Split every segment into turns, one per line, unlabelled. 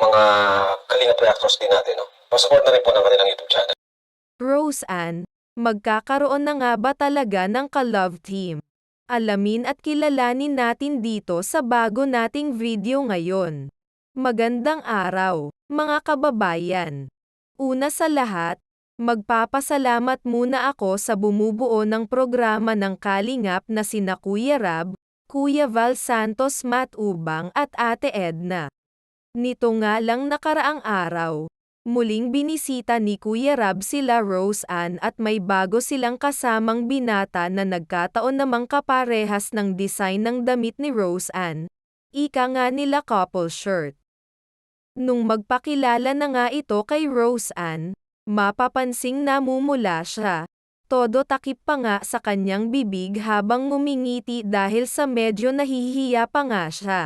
mga Kalingap reactors din natin, no? Pa-support na rin po ng kanilang YouTube channel.
Rose Ann, magkakaroon na nga ba talaga ng ka-love team? Alamin at kilalanin natin dito sa bago nating video ngayon. Magandang araw, mga kababayan. Una sa lahat, magpapasalamat muna ako sa bumubuo ng programa ng Kalingap na sina Kuya Rab, Kuya Val Santos Matubang at Ate Edna. Nito nga lang nakaraang araw, muling binisita ni Kuya Rab sila Rose Ann at may bago silang kasamang binata na nagkataon namang kaparehas ng design ng damit ni Rose Ann. Ika nga nila couple shirt. Nung magpakilala na nga ito kay Rose Ann, mapapansing namumula siya. Todo takip pa nga sa kanyang bibig habang ngumingiti dahil sa medyo nahihiya pa nga siya.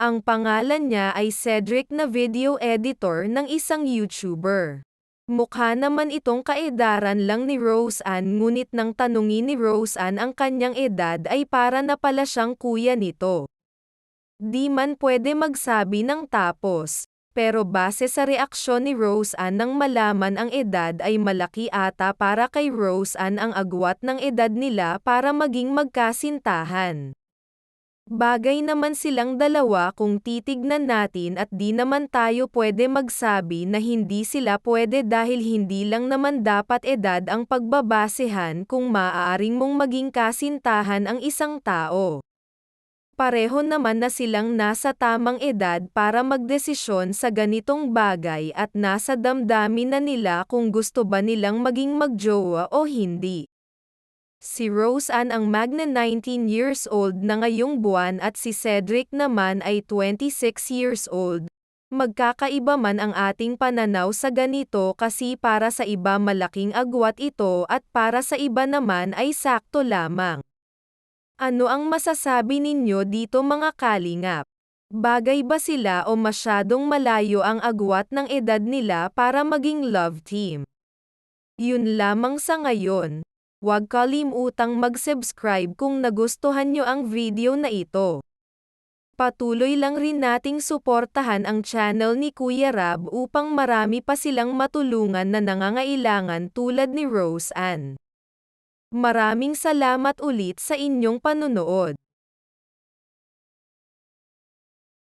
Ang pangalan niya ay Cedric na video editor ng isang YouTuber. Mukha naman itong kaedaran lang ni Rose Ann ngunit nang tanungin ni Rose Ann ang kanyang edad ay para na pala siyang kuya nito. Di man pwede magsabi ng tapos, pero base sa reaksyon ni Rose Ann nang malaman ang edad ay malaki ata para kay Rose Ann ang agwat ng edad nila para maging magkasintahan. Bagay naman silang dalawa kung titignan natin at di naman tayo pwede magsabi na hindi sila pwede dahil hindi lang naman dapat edad ang pagbabasehan kung maaaring mong maging kasintahan ang isang tao. Pareho naman na silang nasa tamang edad para magdesisyon sa ganitong bagay at nasa damdamin na nila kung gusto ba nilang maging magjowa o hindi. Si Rose Ann ang magna 19 years old na ngayong buwan at si Cedric naman ay 26 years old. Magkakaiba man ang ating pananaw sa ganito kasi para sa iba malaking agwat ito at para sa iba naman ay sakto lamang. Ano ang masasabi ninyo dito mga kalingap? Bagay ba sila o masyadong malayo ang agwat ng edad nila para maging love team? Yun lamang sa ngayon. Huwag kalimutang mag-subscribe kung nagustuhan nyo ang video na ito. Patuloy lang rin nating suportahan ang channel ni Kuya Rab upang marami pa silang matulungan na nangangailangan tulad ni Rose Ann. Maraming salamat ulit sa inyong panunood.